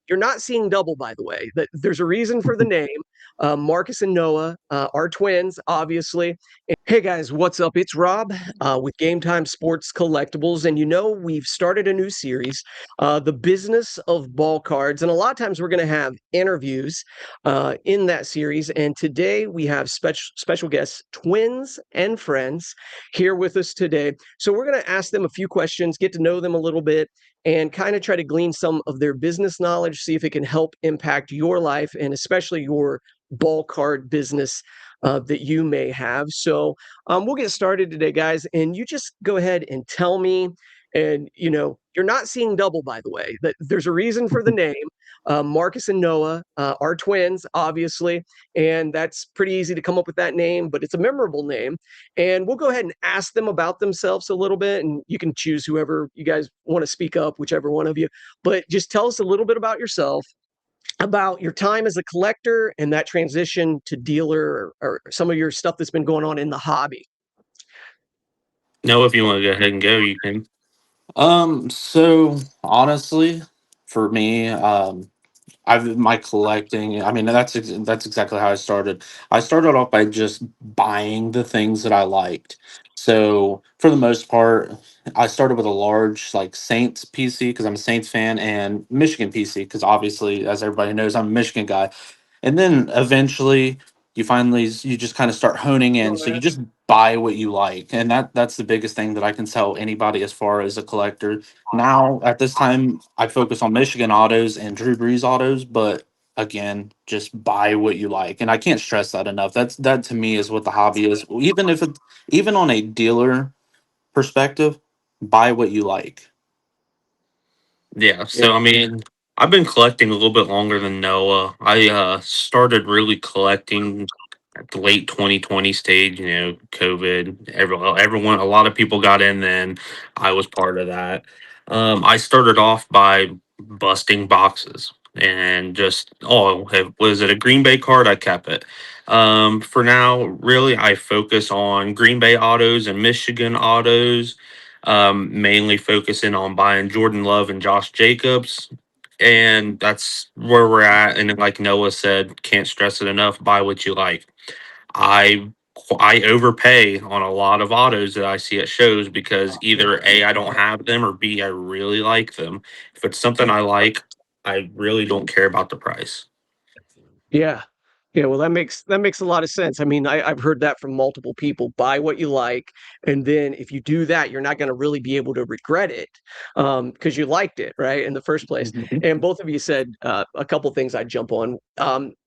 You're not seeing double, by the way. There's a reason for the name. Marcus and Noah are twins, obviously. Hey guys, what's up? It's Rob with Game Time Sports Collectibles, and we've started a new series, The Business of Ball Cards, and a lot of times we're going to have interviews in that series. And today we have special guests, twins and friends, here with us today. So we're going to ask them a few questions, get to know them a little bit, and kind of try to glean some of their business knowledge, see if it can help impact your life and especially your ball card business that you may have. So we'll get started today, guys. And you just go ahead and tell me. And you're not seeing double, by the way. There's a reason for the name. Marcus and Noah are twins, obviously, and that's pretty easy to come up with that name. But it's a memorable name. And we'll go ahead and ask them about themselves a little bit, and you can choose whoever you guys want to speak up, whichever one of you. But just tell us a little bit about yourself, about your time as a collector and that transition to dealer, or some of your stuff that's been going on in the hobby. No, if you want to go ahead and go, you can. So honestly, for me, I've my collecting. I mean, that's exactly how I started. I started off by just buying the things that I liked. So for the most part, I started with a large like Saints PC because I'm a Saints fan, and Michigan PC because obviously, as everybody knows, I'm a Michigan guy. And then eventually, you just kind of start honing in. So you just buy what you like, and that's the biggest thing that I can tell anybody as far as a collector. Now at this time, I focus on Michigan autos and Drew Brees autos, but again, just buy what you like, and I can't stress that enough. That to me is what the hobby is. Even on a dealer perspective, buy what you like. Yeah. Yeah. So, I mean, I've been collecting a little bit longer than Noah. I started really collecting at the late 2020 stage, COVID. Everyone, a lot of people got in then. I was part of that. I started off by busting boxes and just, was it a Green Bay card? I kept it. For now, really, I focus on Green Bay autos and Michigan autos, mainly focusing on buying Jordan Love and Josh Jacobs. And that's where we're at. And like Noah said, can't stress it enough, buy what you like. I I overpay on a lot of autos that I see at shows because either A, I don't have them, or B, I really like them. If it's something I like, I really don't care about the price. Yeah. Yeah, well, that makes a lot of sense. I mean, I've heard that from multiple people. Buy what you like, and then if you do that, you're not going to really be able to regret it, because you liked it, right, in the first place. And both of you said a couple things I'd jump on.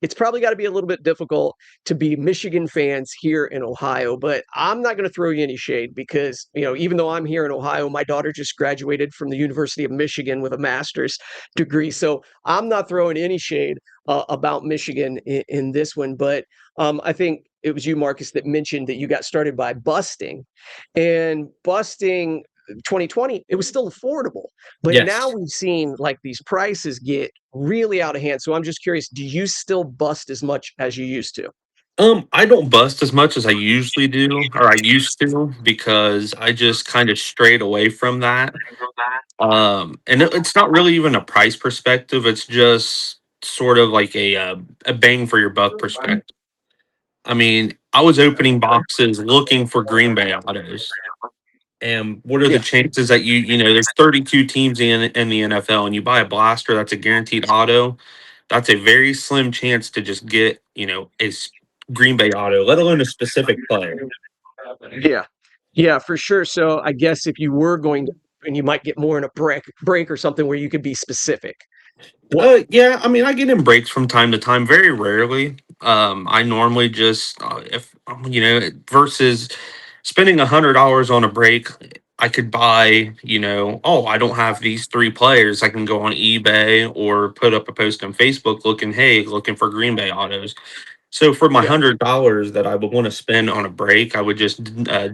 It's probably got to be a little bit difficult to be Michigan fans here in Ohio, but I'm not going to throw you any shade because, even though I'm here in Ohio, my daughter just graduated from the University of Michigan with a master's degree. So I'm not throwing any shade about Michigan in this one, but I think it was you, Marcus, that mentioned that you got started by busting, and busting 2020, it was still affordable, but now Yes. we've seen like these prices get really out of hand. So I'm just curious, do you still bust as much as you used to? I don't bust as much as I usually do, or I used to, because I just kind of strayed away from that. And it's not really even a price perspective. It's just sort of like a bang for your buck perspective. I mean, I was opening boxes looking for Green Bay autos. And what are the Yeah. chances that there's 32 teams in the NFL, and you buy a blaster that's a guaranteed auto? That's a very slim chance to just get, Green Bay auto, let alone a specific player. Yeah. Yeah, for sure. So I guess if you were going to, and you might get more in a break or something where you could be specific. What? Yeah, I mean, I get in breaks from time to time, very rarely. I normally just, if versus spending $100 on a break, I could buy, I don't have these three players. I can go on eBay or put up a post on Facebook looking, hey, looking for Green Bay autos. So for my Yeah. $100 that I would want to spend on a break, I would just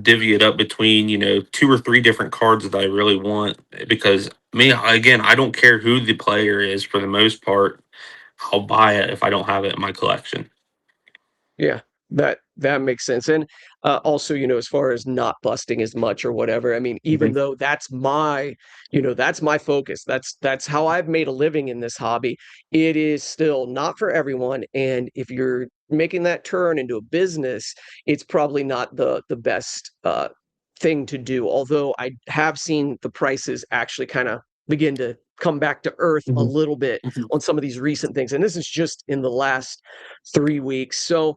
divvy it up between two or three different cards that I really want. Because me, again, I don't care who the player is. For the most part, I'll buy it if I don't have it in my collection. Yeah. That makes sense. And also, as far as not busting as much or whatever, I mean, even Mhm. though that's my focus. That's how I've made a living in this hobby. It is still not for everyone. And if you're making that turn into a business, it's probably not the best thing to do. Although I have seen the prices actually kind of begin to come back to earth a Mhm. little bit Mhm. on some of these recent things. And this is just in the last 3 weeks. So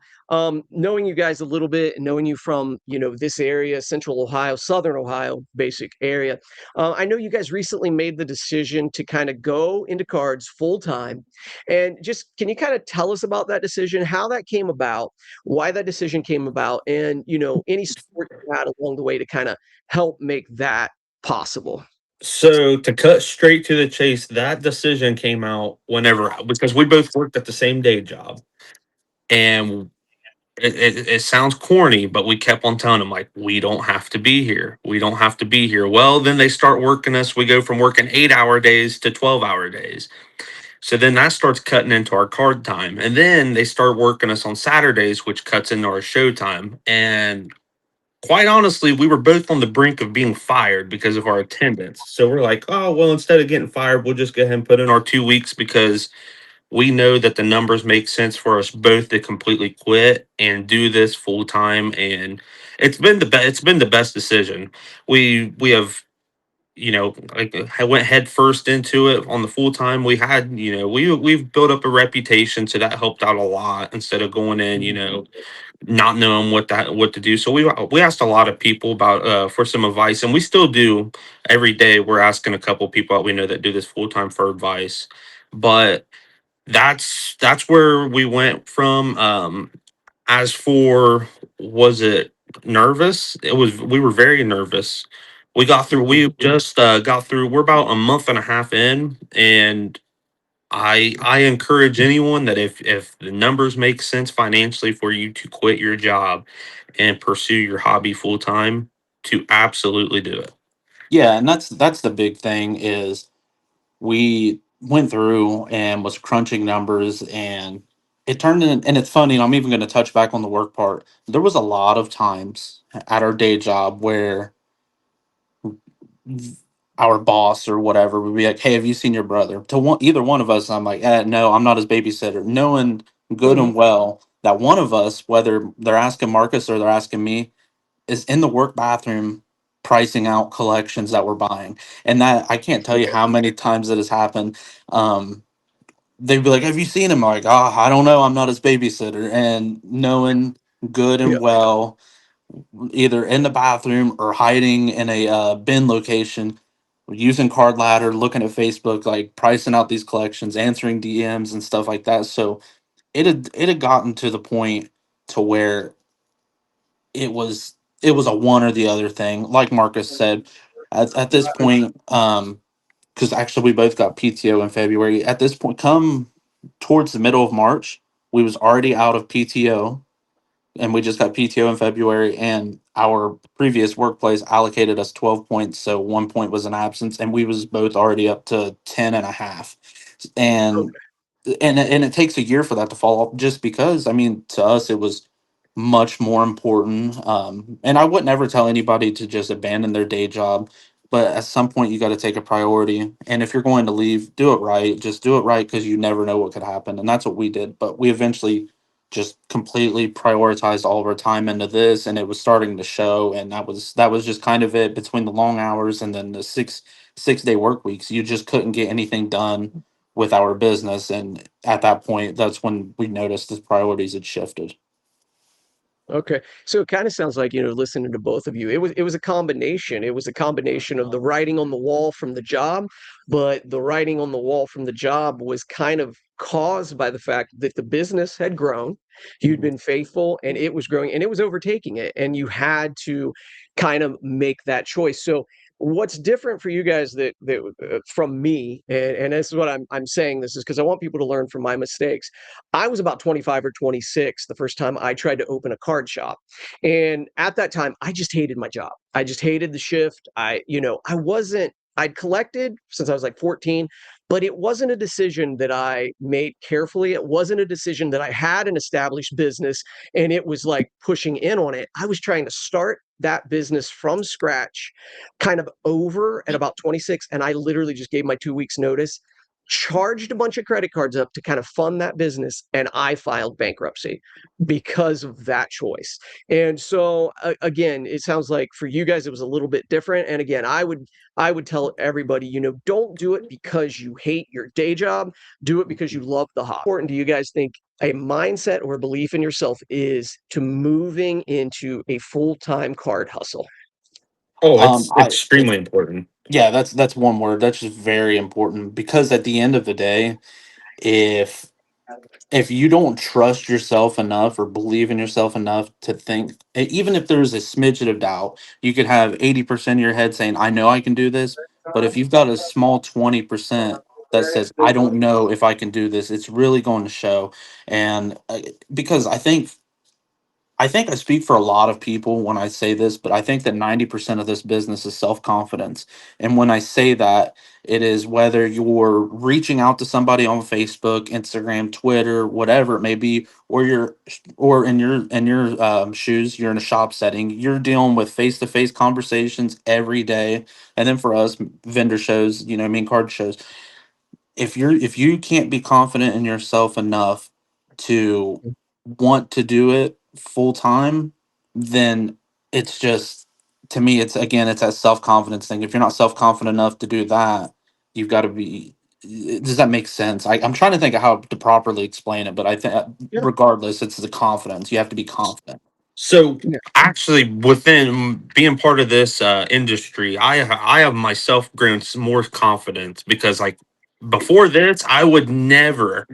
knowing you guys a little bit and knowing you from this area, Central Ohio, Southern Ohio, basic area, I know you guys recently made the decision to kind of go into cards full time. And just can you kind of tell us about that decision, how that came about, why that decision came about, and any support you had along the way to kind of help make that possible? So to cut straight to the chase, that decision came out whenever because we both worked at the same day job, and it sounds corny, but we kept on telling them like we don't have to be here. We don't have to be here. Well, then they start working us. We go from working 8-hour days to 12-hour days. So then that starts cutting into our card time. And then they start working us on Saturdays, which cuts into our show time. And quite honestly, we were both on the brink of being fired because of our attendance. So we're like, oh, well, instead of getting fired, we'll just go ahead and put in our 2 weeks because we know that the numbers make sense for us both to completely quit and do this full time. And it's been the best decision. We have like I went head first into it on the full time. We had, we've built up a reputation, so that helped out a lot instead of going in, not knowing what to do. So we asked a lot of people about for some advice, and we still do every day. We're asking a couple people that we know that do this full time for advice, but that's where we went from. As for was it nervous? It was. We were very nervous. We got through. We just got through. We're about a month and a half in, and I encourage anyone that if the numbers make sense financially for you to quit your job and pursue your hobby full time, to absolutely do it. Yeah, and that's the big thing is we went through and was crunching numbers, and it turned in, and it's funny, and I'm even going to touch back on the work part. There was a lot of times at our day job where our boss or whatever would be like, "Hey, have you seen your brother?" To either one of us, I'm like, "No, I'm not his babysitter," knowing good Mhm. and well that one of us, whether they're asking Marcus or they're asking me, is in the work bathroom pricing out collections that we're buying. And that I can't tell you how many times it has happened. Um, they'd be like, "Have you seen him?" I'm like, "Oh, I don't know. I'm not his babysitter." And knowing good Yeah. and well, either in the bathroom or hiding in a bin location, using Card Ladder, looking at Facebook, like pricing out these collections, answering DMs and stuff like that. So it had gotten to the point to where it was it was a one or the other thing. Like Marcus said, at this point, because actually we both got PTO in February. At this point, come towards the middle of March, we was already out of PTO, and we just got PTO in February. And our previous workplace allocated us 12 points, so 1 point was an absence, and we was both already up to 10 and a half. And and it takes a year for that to fall off just because I mean to us it was much more important, and I wouldn't ever tell anybody to just abandon their day job, but at some point you got to take a priority, and if you're going to leave, do it right. Just do it right because you never know what could happen, and that's what we did. But we eventually just completely prioritized all of our time into this, and it was starting to show, and that was just kind of it. Between the long hours and then the six day work weeks, you just couldn't get anything done with our business. And at that point, that's when we noticed the priorities had shifted. Okay. So it kind of sounds like, listening to both of you, it was a combination. It was a combination of the writing on the wall from the job, but the writing on the wall from the job was kind of caused by the fact that the business had grown. You'd Mhm. been faithful and it was growing and it was overtaking it. And you had to kind of make that choice. So what's different for you guys that from me, and this is what I'm saying this is because I want people to learn from my mistakes. I was about 25 or 26 the first time I tried to open a card shop. And at that time, I just hated my job. I just hated the shift. I wasn't, I'd collected since I was like 14, but it wasn't a decision that I made carefully. It wasn't a decision that I had an established business and it was like pushing in on it. I was trying to start that business from scratch, kind of over at about 26. And I literally just gave my 2 weeks notice, charged a bunch of credit cards up to kind of fund that business. And I filed bankruptcy because of that choice. And so again, it sounds like for you guys, it was a little bit different. And again, I would tell everybody, don't do it because you hate your day job. Do it because you love the hobby. Important, do you guys think a mindset or a belief in yourself is to moving into a full-time card hustle? Oh, it's I extremely important. Yeah, that's one word. That's just very important because at the end of the day, if if you don't trust yourself enough or believe in yourself enough to think, even if there's a smidget of doubt, you could have 80% of your head saying, I know I can do this. But if you've got a small 20% that says, I don't know if I can do this, it's really going to show. And because I think I speak for a lot of people when I say this, but I think that 90% of this business is self confidence. And when I say that, it is whether you're reaching out to somebody on Facebook, Instagram, Twitter, whatever it may be, or in your shoes, you're in a shop setting, you're dealing with face to face conversations every day. And then for us, vendor shows, card shows, if you can't be confident in yourself enough to want to do it full time, then it's just, to me, it's again, it's that self-confidence thing. If you're not self-confident enough to do that, you've got to be, does that make sense? I'm trying to think of how to properly explain it, but I think Yeah. regardless, it's the confidence. You have to be confident. So Yeah. actually, within being part of this industry, I have myself grown some more confidence because, like, before this, I would never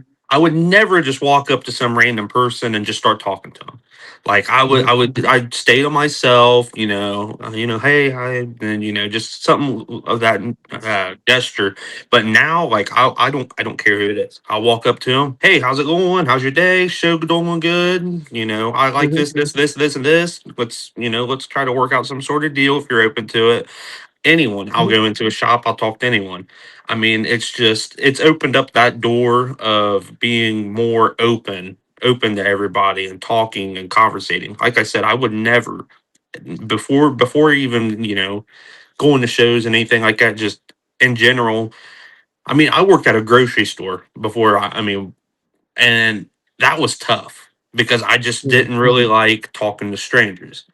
just walk up to some random person and just start talking to them. Like I'd stay to myself, hey, hi, and just something of that gesture. But now, like, I don't care who it is. I'll walk up to them. Hey, how's it going? How's your day? Show going good? I like Mhm. this, and this. Let's try to work out some sort of deal if you're open to it. Anyone, I'll Mhm. go into a shop. I'll talk to anyone. I mean, it's opened up that door of being more open to everybody and talking and conversating. Like I said, I would never before even going to shows and anything like that. Just in general, I mean, I worked at a grocery store before. I mean, and that was tough because I just Mhm. didn't really like talking to strangers.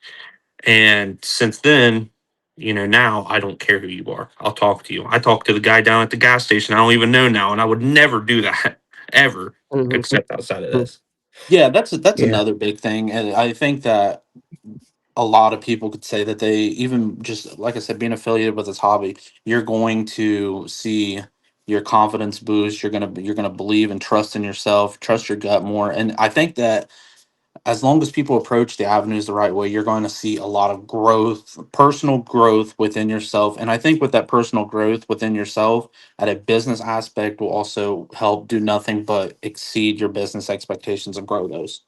And since then, now I don't care who you are. I'll talk to you. I talk to the guy down at the gas station I don't even know now, and I would never do that ever, Mhm. except outside of Mhm. this. Yeah, that's Yeah. another big thing, and I think that a lot of people could say that they, even just like I said, being affiliated with this hobby, you're going to see your confidence boost. You're gonna believe and trust in yourself, trust your gut more, and I think that as long as people approach the avenues the right way, you're going to see a lot of growth, personal growth within yourself. And I think with that personal growth within yourself at a business aspect will also help do nothing but exceed your business expectations and grow those.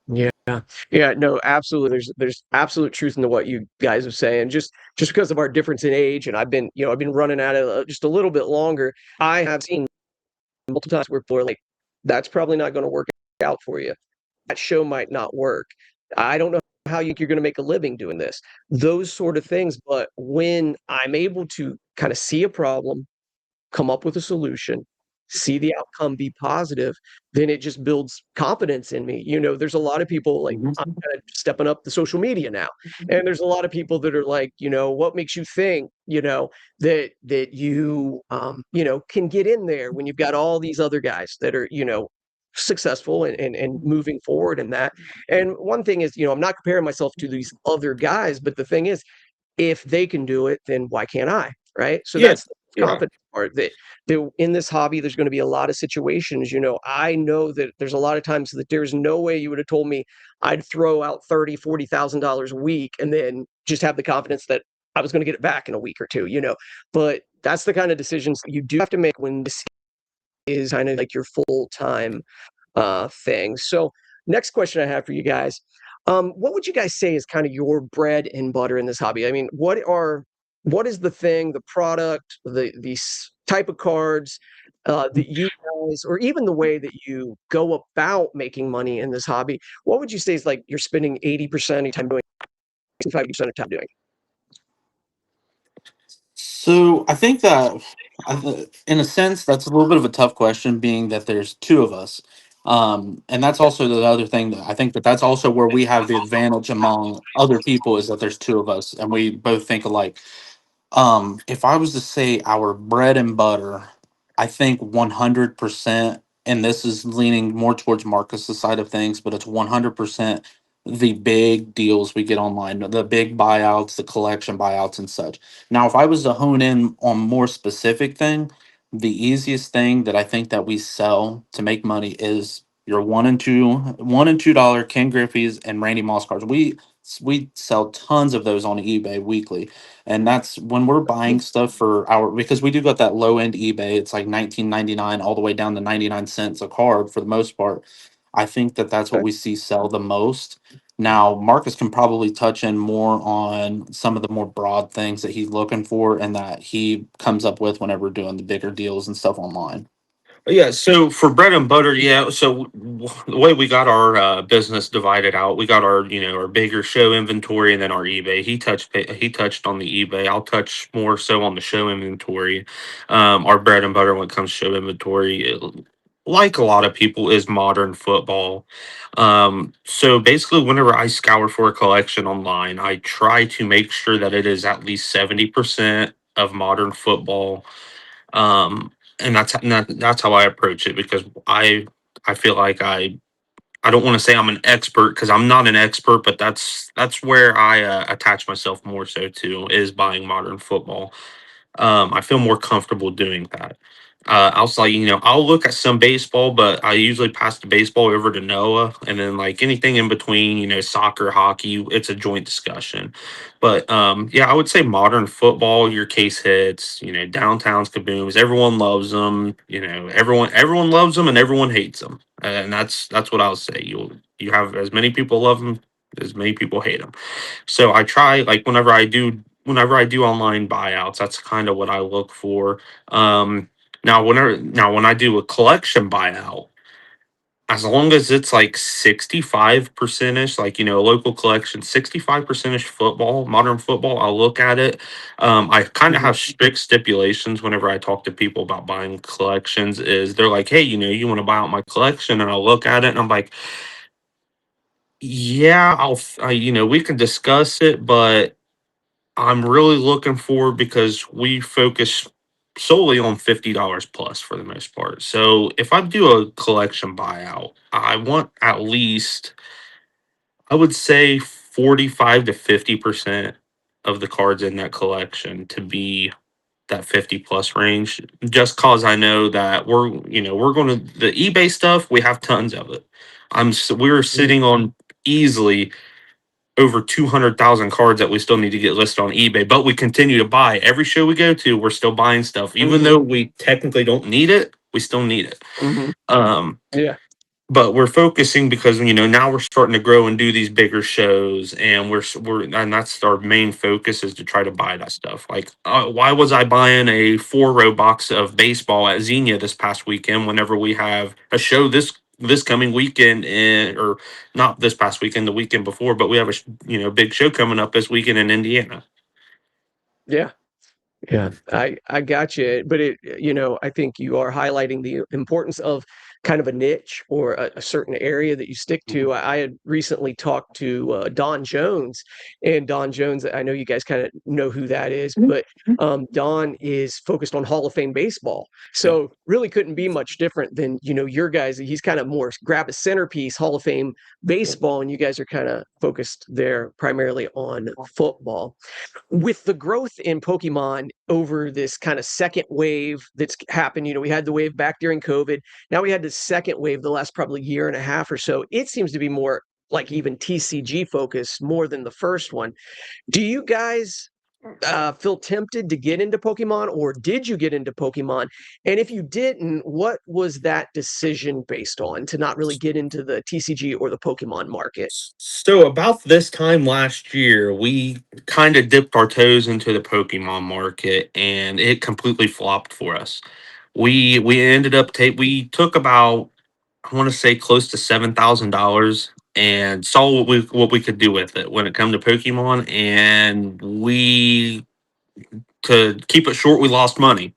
Yeah. Yeah, no, absolutely. There's absolute truth into what you guys are saying. Just because of our difference in age, and I've been running at it just a little bit longer. I have seen multiple times where people are like, "That's probably not going to work out for you. That show might not work. I don't know how you're going to make a living doing this." Those sort of things. But when I'm able to kind of see a problem, come up with a solution, see the outcome be positive, then it just builds confidence in me. There's a lot of people like I'm Mhm. kind of stepping up the social media now. And there's a lot of people that are like, what makes you think, that you can get in there when you've got all these other guys that are, successful and moving forward in that. And one thing is, I'm not comparing myself to these other guys, but the thing is, if they can do it, then why can't I? Right. So Yeah, that's the yeah. confidence part that in this hobby, there's going to be a lot of situations. I know that there's a lot of times that there's no way you would have told me I'd throw out $30,000, $40,000 a week and then just have the confidence that I was going to get it back in a week or two. But that's the kind of decisions that you do have to make when this is kind of like your full-time thing. So next question I have for you guys. What would you guys say is kind of your bread and butter in this hobby? I mean, what is the thing, the product, the type of cards that you guys, or even the way that you go about making money in this hobby, what would you say is like you're spending 80% of your time doing, 50% of the time doing? So I think that, in a sense, that's a little bit of a tough question, being that there's two of us, and that's also the other thing that I think that that's also where we have the advantage among other people, is that there's two of us and we both think alike. If I was to say our bread and butter, I think 100%, and this is leaning more towards Marcus's side of things, but it's 100% the big deals we get online, the big buyouts, the collection buyouts, and such. Now, if I was to hone in on more specific thing, the easiest thing that I think that we sell to make money is your $1 and $2 Ken Griffey's and Randy Moss cards. We sell tons of those on eBay weekly, and that's when we're buying stuff for our, because we do got that low end eBay. It's like 19.99 all the way down to 99 cents a card for the most part. I think that that's what Okay. we see sell the most. Now, Marcus can probably touch in more on some of the more broad things that he's looking for and that he comes up with whenever we're doing the bigger deals and stuff online. Yeah, so for bread and butter, yeah. So the way we got our business divided out, we got our our bigger show inventory and then our eBay. He touched on the eBay. I'll touch more so on the show inventory. Our bread and butter when it comes to show inventory, like a lot of people, is modern football. So basically, whenever I scour for a collection online, I try to make sure that it is at least 70% of modern football, and that's how I approach it, because I feel like I don't want to say I'm an expert, because I'm not an expert, but that's where I attach myself more so to, is buying modern football. I feel more comfortable doing that. Also, I'll look at some baseball, but I usually pass the baseball over to Noah, and then like anything in between, soccer, hockey, it's a joint discussion. But yeah, I would say modern football, your case hits, downtowns, kabooms, everyone loves them. Everyone loves them and everyone hates them, and that's what I'll say. You have as many people love them as many people hate them. So I try, like, whenever I do online buyouts, that's kind of what I look for. Now when I do a collection buyout, as long as it's like 65% ish, like, a local collection, 65% ish football, modern football, I'll look at it. I kind of Mhm. have strict stipulations whenever I talk to people about buying collections. Is they're like, hey, you want to buy out my collection? And I'll look at it and I'm like, yeah, we can discuss it, but I'm really looking for, because we focus solely on $50 plus for the most part. So if I do a collection buyout, I want at least, I would say, 45 to 50% of the cards in that collection to be that 50 plus range. Just cause I know that we're going to, the eBay stuff, we have tons of it. We're Mhm. sitting on easily over 200,000 cards that we still need to get listed on eBay, but we continue to buy. Every show we go to, we're still buying stuff. Even Mhm. though we technically don't need it, we still need it. Mhm. Um, Yeah. but we're focusing because now we're starting to grow and do these bigger shows, and and that's our main focus, is to try to buy that stuff. Like, why was I buying a 4 row box of baseball at Xenia this past weekend whenever we have a show this coming weekend, or not this past weekend, the weekend before, but we have a big show coming up this weekend in Indiana. Yeah. Yeah, I got you, but I think you are highlighting the importance of kind of a niche or a certain area that you stick to. I had recently talked to Don Jones, and Don Jones, I know you guys kind of know who that is, but Don is focused on Hall of Fame baseball, Yeah. so really couldn't be much different than your guys. He's kind of more grab a centerpiece Hall of Fame baseball, and you guys are kind of focused there primarily on football. With the growth in Pokemon over this kind of second wave that's happened, we had the wave back during COVID. Now we had the second wave the last probably year and a half or so. It seems to be more like even TCG focused more than the first one. Do you guys feel tempted to get into Pokemon, or did you get into Pokemon? And if you didn't, what was that decision based on to not really get into the TCG or the Pokemon market? So about this time last year, we kind of dipped our toes into the Pokemon market, and it completely flopped for us. We ended up we took about, I want to say, close to $7,000 and saw what we could do with it when it come to Pokemon, and we, to keep it short, we lost money.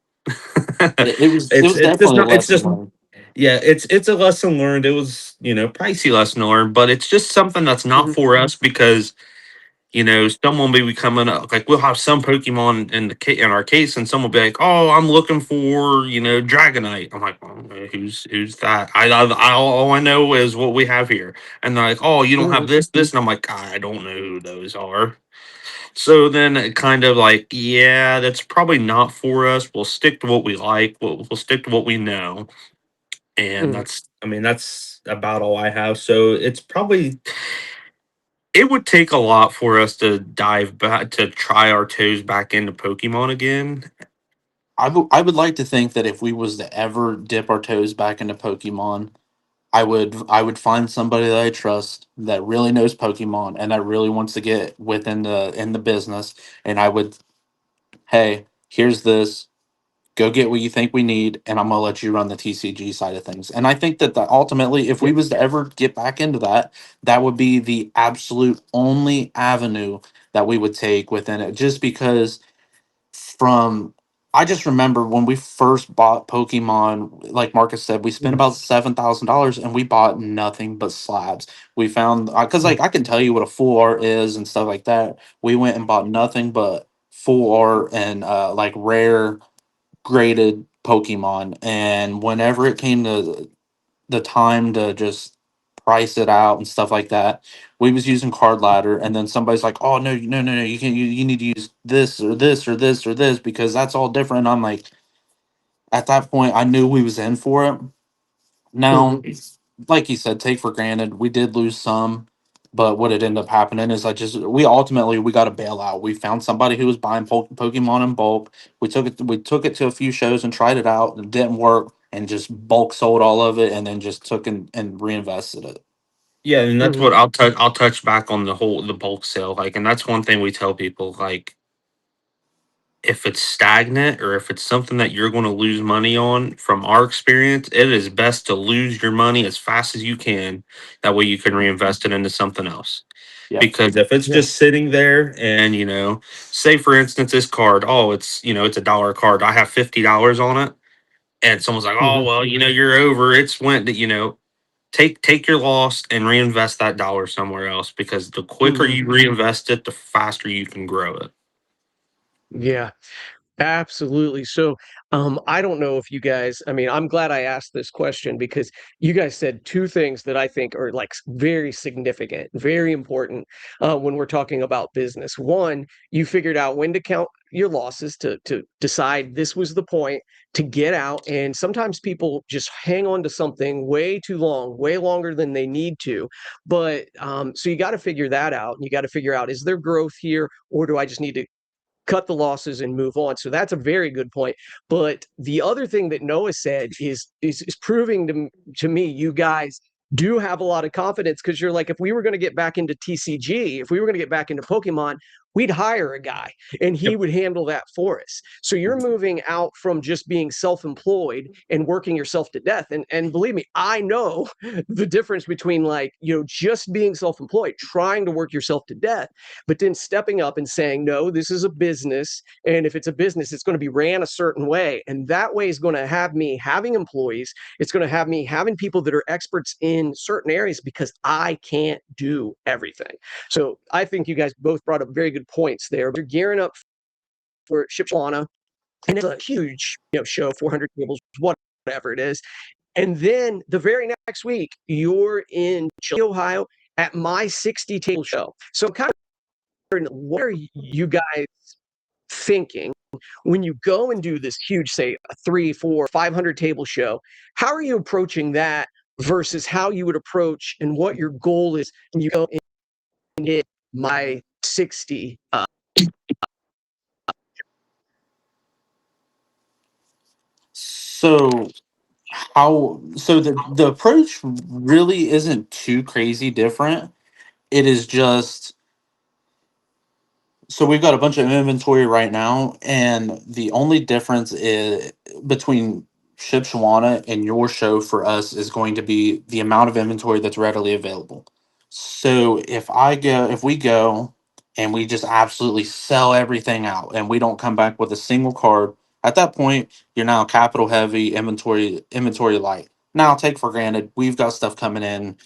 It was It's just definitely a not it's lesson just learned. yeah, it's a lesson learned. It was, pricey lesson learned, but it's just something that's not Mhm, for us because, someone may be coming up. Like, we'll have some Pokemon in our case, and someone will be like, "Oh, I'm looking for, Dragonite." I'm like, "Well, who's that?" All I know is what we have here, and they're like, "Oh, you don't have mhm, this," and I'm like, "I don't know who those are." So then it kind of like, yeah, that's probably not for us. We'll stick to what we like. We'll stick to what we know, and mhm. that's about all I have. So it's probably, it would take a lot for us to dive back to try our toes back into Pokemon again. I would like to think that if we was to ever dip our toes back into Pokemon, I would find somebody that I trust that really knows Pokemon and that really wants to get within the in the business, and I would, hey, here's this, go get what you think we need, and I'm gonna let you run the TCG side of things. And I think that ultimately, if Yeah. we was to ever get back into that, that would be the absolute only avenue that we would take within it, just because from I just remember when we first bought Pokemon, like Marcus said, we spent Mhm, about $7,000 and we bought nothing but slabs. We found because mhm, like I can tell you what a full art is and stuff like that. We went and bought nothing but full art and like rare graded Pokemon. And whenever it came to the time to just price it out and stuff like that, we was using card ladder, and then somebody's like, oh no, no, you can't, you need to use this or this or this or this because that's all different. I'm like, at that point I knew we was in for it. mhm. Now, like you said, take for granted we did lose some, but what had ended up happening is we ultimately we got a bailout. We found somebody who was buying Pokemon in bulk. We took it to a few shows and tried it out, and it didn't work, and just bulk sold all of it, and then just took and reinvested it. Yeah, and that's Mhm, what I'll touch back on the bulk sale, like, and that's one thing we tell people, like, if it's stagnant or if it's something that you're going to lose money on, from our experience, it is best to lose your money as fast as you can. That way you can reinvest it into something else. Yeah. Because if it's yeah, just sitting there and, say for instance, this card, oh, it's a dollar card. I have $50 on it. And someone's like, oh, mhm, well, you're over. It's went to, take your loss and reinvest that dollar somewhere else, because the quicker mhm. you reinvest it, the faster you can grow it. Yeah. Absolutely. So, I don't know if you guys, I mean, I'm glad I asked this question because you guys said two things that I think are like very significant, very important when we're talking about business. One, you figured out when to count your losses to decide this was the point to get out. And sometimes people just hang on to something way too long, way longer than they need to. But so you got to figure that out. You got to figure out, is there growth here, or do I just need to cut the losses and move on? So that's a very good point. But the other thing that Noah said is proving to me you guys do have a lot of confidence, because you're like, if we were going to get back into TCG, if we were going to get back into Pokemon, we'd hire a guy and he Yep. would handle that for us. So you're moving out from just being self-employed and working yourself to death. And believe me, I know the difference between, like, just being self-employed, trying to work yourself to death, but then stepping up and saying, no, this is a business. And if it's a business, it's going to be ran a certain way. And that way is going to have me having employees. It's going to have me having people that are experts in certain areas, because I can't do everything. So I think you guys both brought up very good points there. You're gearing up for Shipshewana, and it's a huge show, 400 tables, whatever it is. And then the very next week, you're in Chile, Ohio at my 60 table show. So kind of, what are you guys thinking when you go and do this huge, say, a 3, 4, 500 table show? How are you approaching that versus how you would approach and what your goal is when you go and hit my 60 So the approach really isn't too crazy different. It is just, so we've got a bunch of inventory right now, and the only difference is between Shipshawana and your show for us is going to be the amount of inventory that's readily available. So if we go and we just absolutely sell everything out and we don't come back with a single card, at that point you're now capital heavy, inventory light. Now take for granted we've got stuff coming in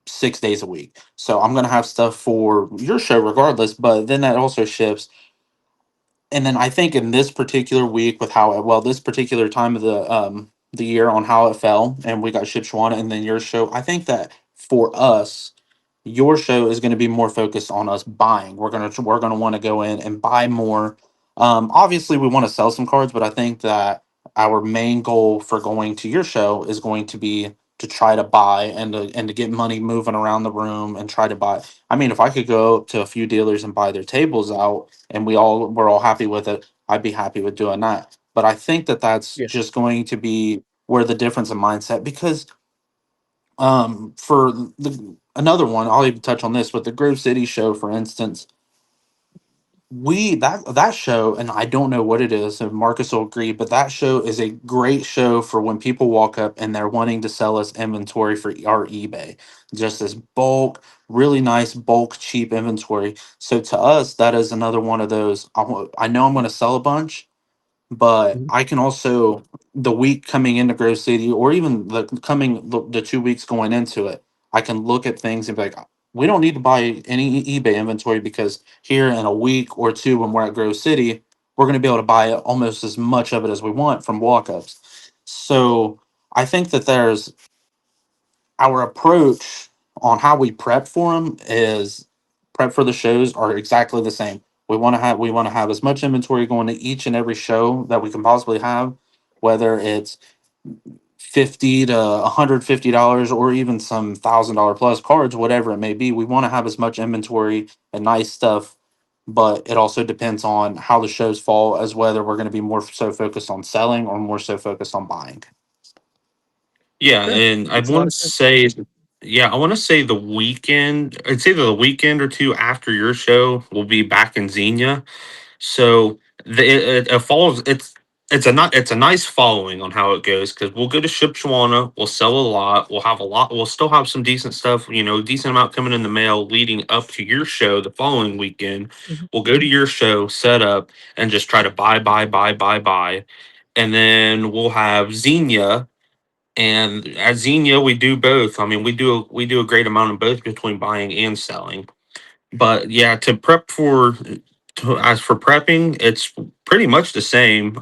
6 days a week. So I'm gonna have stuff for your show regardless, but then that also ships. And then I think in this particular week with how well this particular time of the year on how it fell, and we got Shipshawana and then your show, I think that for us, your show is going to be more focused on us buying. We're gonna want to go in and buy more. Obviously, we want to sell some cards, but I think that our main goal for going to your show is going to be to try to buy and to get money moving around the room and try to buy. I mean, if I could go to a few dealers and buy their tables out, and we're all happy with it, I'd be happy with doing that. But I think that that's Yeah. just going to be where the difference in mindset, because for the another one, I'll even touch on this, but the Grove City show, for instance, we that show, and I don't know what it is, and Marcus will agree, but that show is a great show for when people walk up and they're wanting to sell us inventory for our eBay. Just this bulk, really nice bulk, cheap inventory. So to us, that is another one of those. I know I'm going to sell a bunch, but Mhm. I can also, the week coming into Grove City, or even the 2 weeks going into it, I can look at things and be like, we don't need to buy any eBay inventory, because here in a week or two when we're at Grove City, we're going to be able to buy almost as much of it as we want from walk-ups. So I think that there's our approach on how we prep for them is prep for the shows are exactly the same. We want to have as much inventory going to each and every show that we can possibly have, whether it's 50 to $150 or even some $1,000 plus cards, whatever it may be. We want to have as much inventory and nice stuff, but it also depends on how the shows fall, as whether we're going to be more so focused on selling or more so focused on buying. Yeah, Yeah, and I makes a lot want of to sense. say, yeah, I want to say the weekend. It's either the weekend or two after your show. We'll be back in Xenia. So it follows. It's a nice following on how it goes, because we'll go to Shipshawana, we'll sell a lot, we'll have a lot, we'll still have some decent stuff, decent amount coming in the mail leading up to your show the following weekend. Mhm. We'll go to your show, set up, and just try to buy, and then we'll have Xenia. And at Xenia, we do both. I mean, we do a great amount of both between buying and selling. But yeah, as for prepping, it's pretty much the same.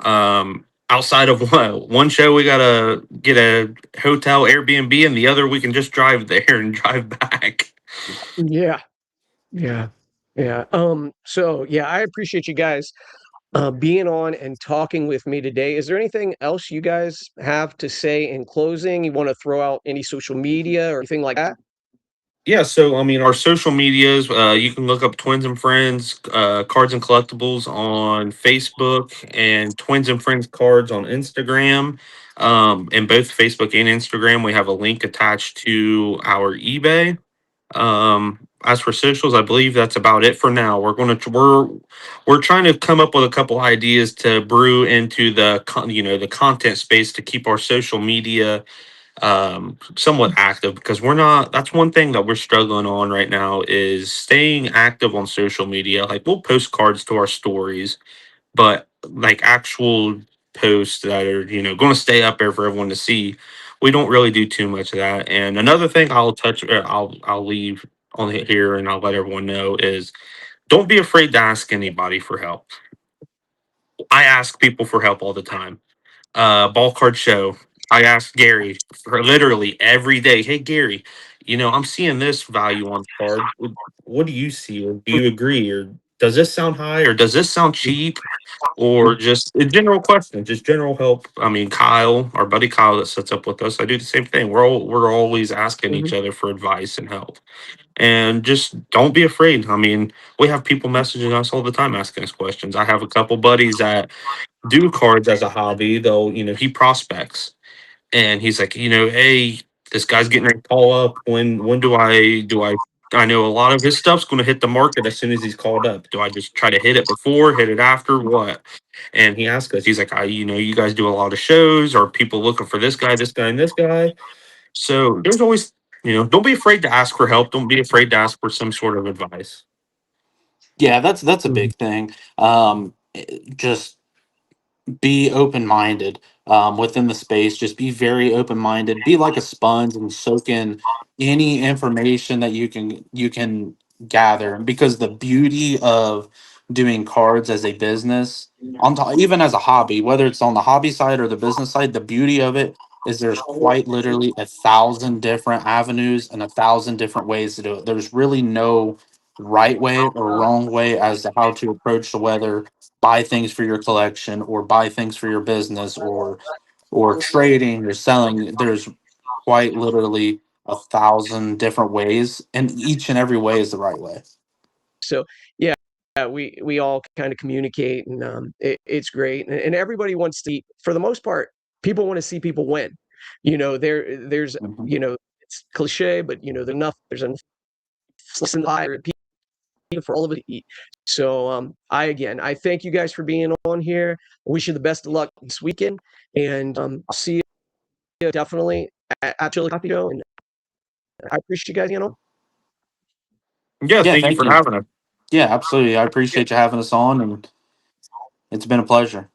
Outside of one show, we gotta get a hotel Airbnb, and the other we can just drive there and drive back. Yeah, yeah, yeah. So yeah, I appreciate you guys being on and talking with me today. Is there anything else you guys have to say in closing? You want to throw out any social media or anything like that? Yeah, so I mean, our social medias, you can look up Twins and Friends Cards and Collectibles on Facebook, and Twins and Friends Cards on Instagram. In both Facebook and Instagram, we have a link attached to our eBay. As for socials, I believe that's about it for now. We're trying to come up with a couple ideas to brew into the content space to keep our social media somewhat active, because we're not that's one thing that we're struggling on right now, is staying active on social media. Like, we'll post cards to our stories, but like actual posts that are going to stay up there for everyone to see, we don't really do too much of that. And another thing I'll leave on here, and I'll let everyone know, is don't be afraid to ask anybody for help. I ask people for help all the time. Ball card show, I asked Gary for literally every day, hey Gary, I'm seeing this value on the card. What do you see, or do you agree, or does this sound high, or does this sound cheap, or just a general question, just general help. I mean, Kyle, our buddy Kyle that sits up with us, I do the same thing. We're always asking each Mhm. other for advice and help. And just don't be afraid. I mean, we have people messaging us all the time asking us questions. I have a couple buddies that do cards as a hobby, they'll, he prospects, and he's like, hey, this guy's getting ready to call up. When do I know a lot of his stuff's going to hit the market as soon as he's called up. Do I just try to hit it before, hit it after, what? And he asked us, he's like, you guys do a lot of shows. Are people looking for this guy, and this guy? So there's always, don't be afraid to ask for help. Don't be afraid to ask for some sort of advice. Yeah, that's a Mhm. big thing. Just be open minded within the space. Just be very open minded. Be like a sponge and soak in any information that you can gather. Because the beauty of doing cards as a business, on top, even as a hobby, whether it's on the hobby side or the business side, the beauty of it is there's quite literally 1,000 different avenues and 1,000 different ways to do it. There's really no right way or wrong way as to how to approach the weather, buy things for your collection or buy things for your business, or trading or selling. There's quite literally 1,000 different ways, and each and every way is the right way. So yeah, we all kind of communicate, and it's great, and everybody wants to. For the most part, people want to see people win. There's Mhm. it's cliche, but there's enough listen higher people for all of it to eat. So I thank you guys for being on here. I wish you the best of luck this weekend, and I'll see you definitely at Chili Coffee Show. And I appreciate you guys, Yeah, Yeah, thank you thank for you. having us. Yeah, absolutely. I appreciate you having us on, and it's been a pleasure.